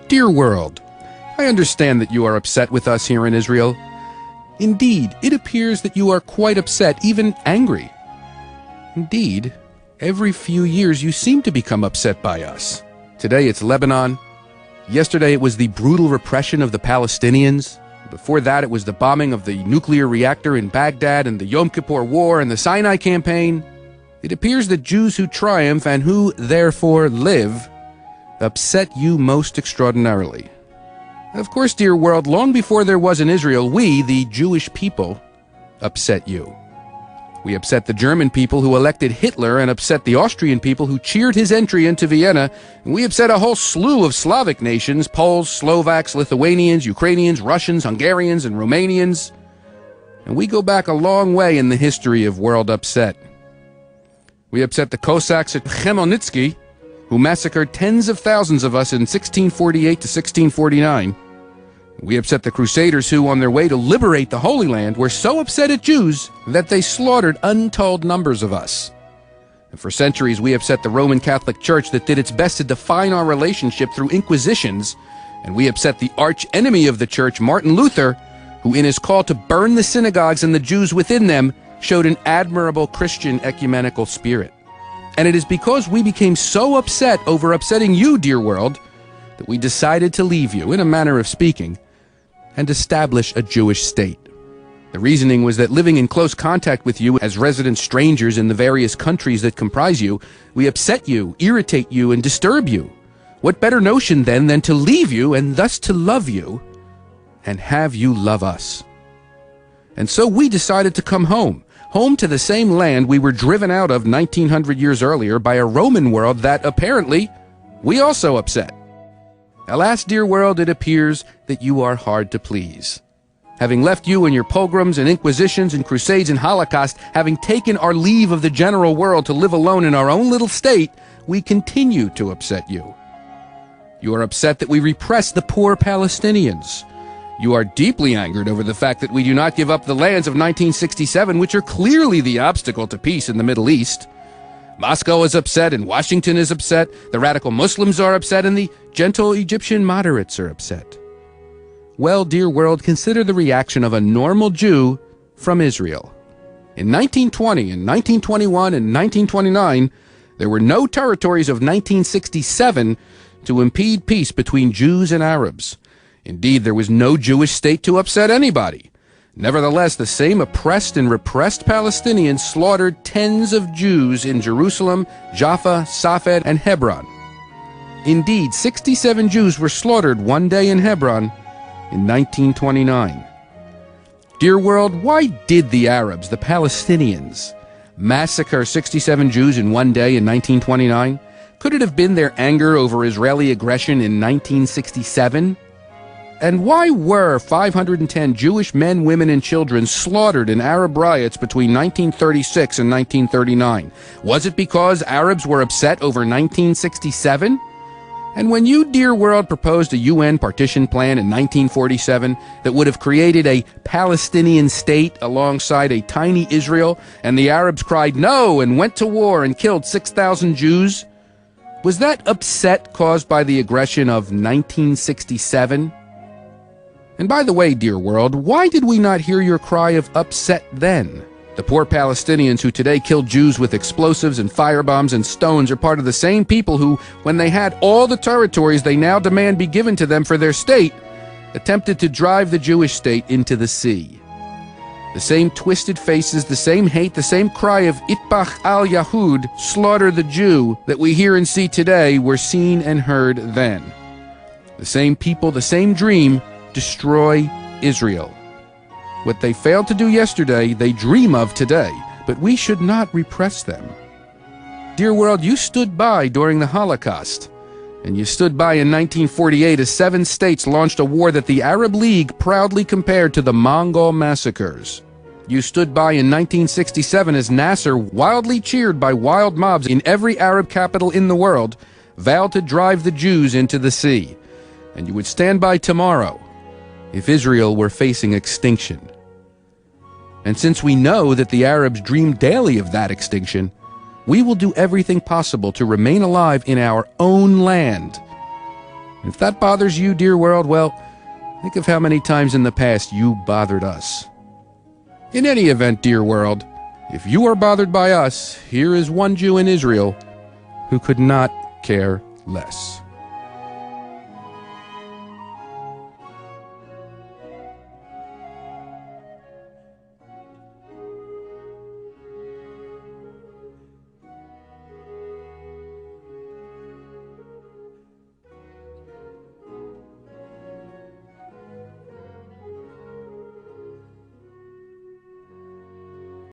Dear world, I understand that you are upset with us here in Israel. Indeed, it appears that you are quite upset, even angry. Indeed, every few years you seem to become upset by us. Today it's Lebanon. Yesterday it was the brutal repression of the Palestinians. Before that it was the bombing of the nuclear reactor in Baghdad and the Yom Kippur War and the Sinai campaign. It appears that Jews who triumph and who, therefore, live, upset you most extraordinarily. Of course, dear world, long before there was an Israel, we, the Jewish people, upset you. We upset the German people who elected Hitler and upset the Austrian people who cheered his entry into Vienna, and we upset a whole slew of Slavic nations, Poles, Slovaks, Lithuanians, Ukrainians, Russians, Hungarians, and Romanians. And we go back a long way in the history of world upset. We upset the Cossacks at Khmelnytsky, who massacred tens of thousands of us in 1648 to 1649. We upset the Crusaders who, on their way to liberate the Holy Land, were so upset at Jews that they slaughtered untold numbers of us. And for centuries we upset the Roman Catholic Church that did its best to define our relationship through inquisitions, and we upset the arch-enemy of the Church, Martin Luther, who in his call to burn the synagogues and the Jews within them showed an admirable Christian ecumenical spirit. And it is because we became so upset over upsetting you, dear world, that we decided to leave you, in a manner of speaking, and establish a Jewish state. The reasoning was that living in close contact with you as resident strangers in the various countries that comprise you, we upset you, irritate you, and disturb you. What better notion, then, than to leave you, and thus to love you, and have you love us? And so we decided to come home to the same land we were driven out of 1900 years earlier by a Roman world that, apparently, we also upset. Alas, dear world, it appears that you are hard to please. Having left you and your pogroms and inquisitions and crusades and holocaust, having taken our leave of the general world to live alone in our own little state, we continue to upset you. You are upset that we repress the poor Palestinians. You are deeply angered over the fact that we do not give up the lands of 1967, which are clearly the obstacle to peace in the Middle East. Moscow is upset and Washington is upset, the radical Muslims are upset, and the gentle Egyptian moderates are upset. Well, dear world, consider the reaction of a normal Jew from Israel. In 1920, in 1921, and 1929, there were no territories of 1967 to impede peace between Jews and Arabs. Indeed, there was no Jewish state to upset anybody. Nevertheless, the same oppressed and repressed Palestinians slaughtered tens of Jews in Jerusalem, Jaffa, Safed, and Hebron. Indeed, 67 Jews were slaughtered one day in Hebron in 1929. Dear world, why did the Arabs, the Palestinians, massacre 67 Jews in one day in 1929? Could it have been their anger over Israeli aggression in 1967? And why were 510 Jewish men, women, and children slaughtered in Arab riots between 1936 and 1939? Was it because Arabs were upset over 1967? And when you, dear world, proposed a UN partition plan in 1947 that would have created a Palestinian state alongside a tiny Israel, and the Arabs cried no and went to war and killed 6,000 Jews, was that upset caused by the aggression of 1967? And by the way, dear world, why did we not hear your cry of upset then? The poor Palestinians who today kill Jews with explosives and firebombs and stones are part of the same people who, when they had all the territories they now demand be given to them for their state, attempted to drive the Jewish state into the sea. The same twisted faces, the same hate, the same cry of Itbach al-Yahud, slaughter the Jew, that we hear and see today were seen and heard then. The same people, the same dream, destroy Israel. What they failed to do yesterday, they dream of today, but we should not repress them. Dear world, you stood by during the Holocaust, and you stood by in 1948 as 7 states launched a war that the Arab League proudly compared to the Mongol massacres. You stood by in 1967 as Nasser, wildly cheered by wild mobs in every Arab capital in the world, vowed to drive the Jews into the sea. And you would stand by tomorrow if Israel were facing extinction. And since we know that the Arabs dream daily of that extinction, we will do everything possible to remain alive in our own land If that bothers you, dear world, well, think of how many times in the past you bothered us. In any event, dear world, if you are bothered by us, here is one Jew in Israel who could not care less.